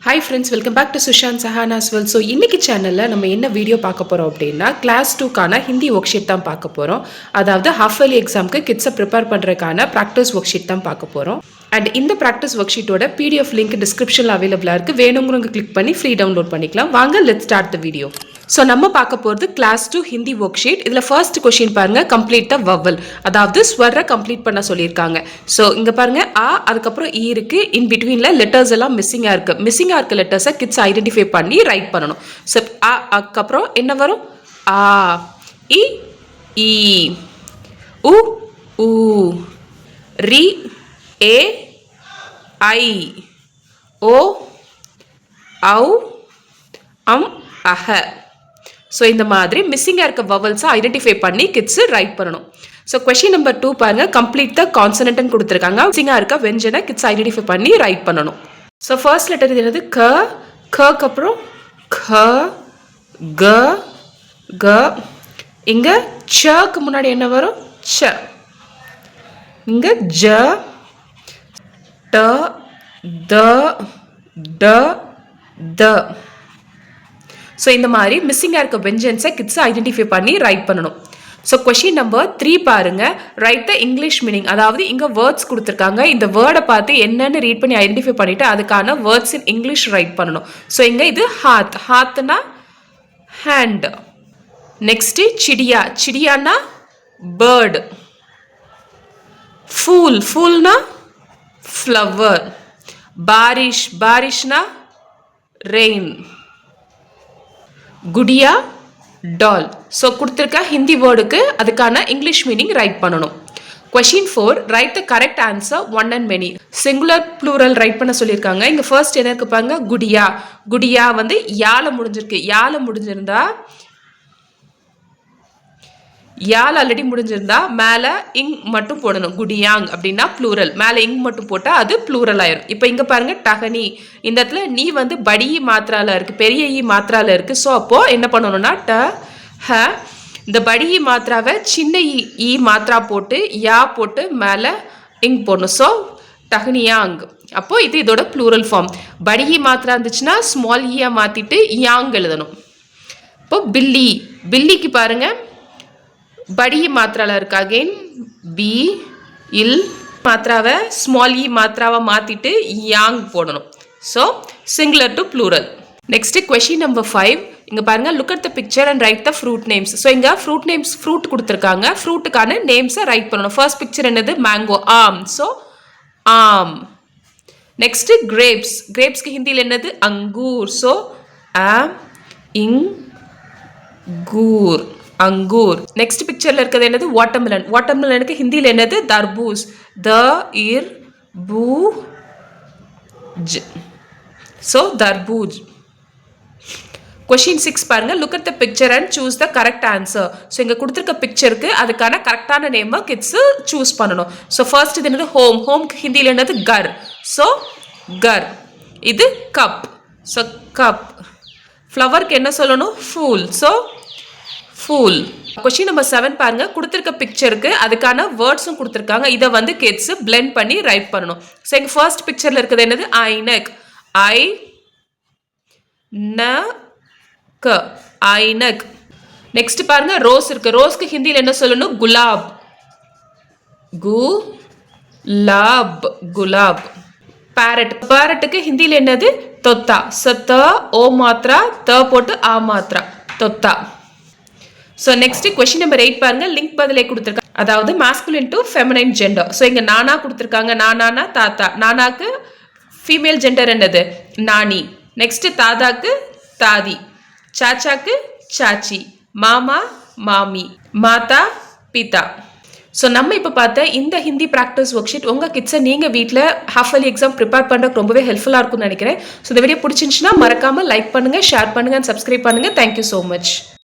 Hi friends, welcome back to Sushan Sahana's World. So இன்னைக்கு சேனல்ல நம்ம என்ன வீடியோ பார்க்க போறோம் அப்படின்னா கிளாஸ் 2க்கான ஹிந்தி ஒர்க் ஷீட் தான் பார்க்க போறோம். அதாவது ஹாஃப் இயர்லி எக்ஸாம்க்கு கிட்ஸை ப்ரிப்பேர் பண்றதுக்கான ப்ராக்டிஸ் ஒர்க் ஷீட் தான் பார்க்க போறோம். அண்ட் இந்த ப்ராக்டிஸ் ஒர்க் ஷீட்டோட PDF லிங்க் டிஸ்கிரிப்ஷனில் அவைலபிளாக இருக்குது. வேணுங்கிறவங்க கிளிக் பண்ணி ஃப்ரீ டவுன்லோட் பண்ணிக்கலாம். வாங்க let's start the video. So நம்ம பார்க்க போகிறது கிளாஸ் 2 ஹிந்தி ஒர்க் ஷீட். இதில் ஃபர்ஸ்ட் கொஸ்டின் பாருங்க, கம்ப்ளீட் த வவல், அதாவது ஸ்வரை கம்ப்ளீட் பண்ண சொல்லியிருக்காங்க. ஸோ இங்கே பாருங்க ஆ, அதுக்கப்புறம் ஈ இருக்கு, இன் பிட்வீனில் லெட்டர்ஸ் எல்லாம் மிஸ்ஸிங்காக இருக்கு. மிஸ்ஸிங்காக இருக்க லெட்டர்ஸை கிட்ஸ் ஐடென்டிஃபை பண்ணி ரைட் பண்ணணும். ஸோ ஆ அதுக்கப்புறம் என்ன வரும்? ஆ, இ ஈ, உ ஊ, ரி ஏ ஐ, ஓ ஔ அம் அஹ. ஸோ இந்த மாதிரி மிஸ்ஸிங்காக இருக்க வவல்ஸை ஐடென்டிஃபை பண்ணி கிட்ஸு ரைட் பண்ணணும். ஸோ கொஸ்டின் நம்பர் 2 பாருங்க, கம்ப்ளீட் த கான்சனன்ட்னு கொடுத்துருக்காங்க. மிஸ்ஸிங்காக இருக்க வெஞ்சனை கிட்ஸ் ஐடென்டிஃபை பண்ணி ரைட் பண்ணணும். ஸோ ஃபர்ஸ்ட் லெட்டர் இது என்னது? க. கக்கு அப்புறம் க, க, க. இங்கே சக்கு முன்னாடி என்ன வரும்? ச. இங்கே ஜ, ட, த, ட, த. ஸோ இந்த மாதிரி மிஸ்ஸிங்காக இருக்க வெஞ்சன்ஸை கிட்ஸை ஐடென்டிஃபை பண்ணி ரைட் பண்ணணும். ஸோ கொஷின் நம்பர் 3 பாருங்க, ரைட் த இங்கிலீஷ் மீனிங். அதாவது இங்கே வேர்ட்ஸ் கொடுத்துருக்காங்க. இந்த வேர்டை பார்த்து என்னன்னு ரீட் பண்ணி ஐடென்டிஃபை பண்ணிட்டு அதுக்கான வேர்ட்ஸ் இன் இங்கிலீஷ் ரைட் பண்ணணும். ஸோ இங்கே இது ஹாத், ஹாத்னா ஹேண்ட். நெக்ஸ்ட்டு சிடியா, சிடியானா பேர்டு. ஃபூல், ஃபூல்னா ஃப்ளவர். பாரிஷ், பாரிஷ்னா ரெயின். குடியா டால். ஸோ கொடுத்துருக்க ஹிந்தி வேர்டுக்கு அதுக்கான இங்கிலீஷ் மீனிங் ரைட் பண்ணணும். Question 4, write the correct answer one and many. Singular plural write பண்ண சொல்லியிருக்காங்க. இங்கே ஃபர்ஸ்ட் என்ன இருக்கு பாருங்க, குடியா. குடியா வந்து யால முடிஞ்சிருக்கு. யால முடிஞ்சிருந்தா, யால் ஆல்ரெடி முடிஞ்சிருந்தா மேலே இங் மட்டும் போடணும். குடியாங் அப்படின்னா ப்ளூரல், மேலே இங் மட்டும் போட்டால் அது ப்ளூரல் ஆயிரும். இப்போ இங்கே பாருங்க டகனி, இந்த இடத்துல நீ வந்து படி மாத்திரால இருக்கு, பெரிய ஈ மாத்திரால இருக்கு. ஸோ அப்போ என்ன பண்ணணும்னா ட ஹ, இந்த படி மாத்திராவை சின்ன ஈ மாத்திரா போட்டு யா போட்டு மேலே இங் போடணும். ஸோ டகனியாங். அப்போ இது இதோட ப்ளூரல் ஃபார்ம். படி மாத்திரா இருந்துச்சுன்னா ஸ்மால் ஈயா மாற்றிட்டு யாங் எழுதணும். இப்போ பில்லி, பில்லிக்கு பாருங்க படி மாத்திரால இருக்கு. அகெயின் பி இல் மாத்திராவை ஸ்மால் இ மாத்திராவை மாற்றிட்டு யாங் போடணும். So singular to plural. Next question number 5, இங்கே பாருங்க, look at the picture and write the fruit names. So இங்கே ஃப்ரூட் நேம்ஸ், ஃப்ரூட் கொடுத்துருக்காங்க. ஃப்ரூட்டுக்கான நேம்ஸை ரைட் பண்ணணும். ஃபர்ஸ்ட் பிக்சர் என்னது? மேங்கோ, ஆம். ஸோ ஆம். நெக்ஸ்ட் கிரேப்ஸ், கிரேப்ஸ்க்கு ஹிந்தியில் என்னது? அங்கூர். ஸோ ஆம் இங் கூர், அங்கூர். நெக்ஸ்ட் பிக்சர்ல இருக்கிறது என்னது? வாட்டர்மெலன். வாட்டர்மெலனுக்கு ஹிந்தியில் என்னது? தர்பூஸ். த இர் பூ ஜ். ஸோ தர்பூஜ். கொஷின் 6 பாருங்க, look at the picture and choose the correct answer. So இங்கே கொடுத்துருக்க பிக்சருக்கு அதுக்கான கரெக்டான நேமை கிட்ஸு சூஸ் பண்ணணும். ஸோ ஃபர்ஸ்ட் இது என்னது? ஹோம். ஹோம்க்கு ஹிந்தியில் என்னது? கர். ஸோ கர். இது கப். So cup. ஃப்ளவருக்கு என்ன சொல்லணும்? ஃபூல். ஸோ ஃபூல். கொஸ்டின் நம்பர் 7 பாருங்க, கொடுத்துருக்க பிக்சருக்கு அதுக்கான வேர்ட்ஸும் கொடுத்துருக்காங்க. இதை வந்து கிட்ஸ் பிளெண்ட் பண்ணி ரைட் பண்ணணும். ஸோ எங்க ஃபர்ஸ்ட் பிக்சர்ல இருக்கிறது என்னது? ஐனக். ஐ ந க, ஐனக். நெக்ஸ்ட் பாருங்க, ரோஸ் இருக்கு. ரோஸ்க்கு ஹிந்தியில் என்ன சொல்லணும்? குலாப். கு லாப், குலாப். பேரட். பேரட்டுக்கு ஹிந்தியில் என்னது? தொத்தா. சத்த ஓ மாத்ரா, த போட்டு ஆ மாத்ரா, தொத்தா. ஸோ நெக்ஸ்ட் கொஸ்டின் நம்பர் 8 பாருங்க, லிங்க் பதிலே கொடுத்துருக்காங்க. அதாவது masculine to feminine gender. So இங்கே நானா கொடுத்துருக்காங்க. நானானா தாத்தா. நானாக்கு ஃபீமேல் ஜெண்டர் என்னது? நானி. நெக்ஸ்ட் தாதாக்கு தாதி. சாச்சாக்கு சாச்சி. மாமா மாமி. மாதா பிதா. ஸோ நம்ம இப்போ பார்த்த இந்த ஹிந்தி ப்ராக்டிஸ் ஒர்க் ஷீட் உங்கள் கிட்ஸை நீங்கள் வீட்டில் ஹாஃப் இயர்லி எக்ஸாம் ப்ரிப்பேர் பண்ணுறதுக்கு ரொம்பவே ஹெல்ப்ஃபுல்லாக இருக்கும்னு நினைக்கிறேன். ஸோ இந்த வீடியோ பிடிச்சிருந்துச்சுன்னா மறக்காமல் லைக் பண்ணுங்கள், ஷேர் பண்ணுங்கள் அண்ட் சப்ஸ்கிரைப் பண்ணுங்கள். Thank you so much.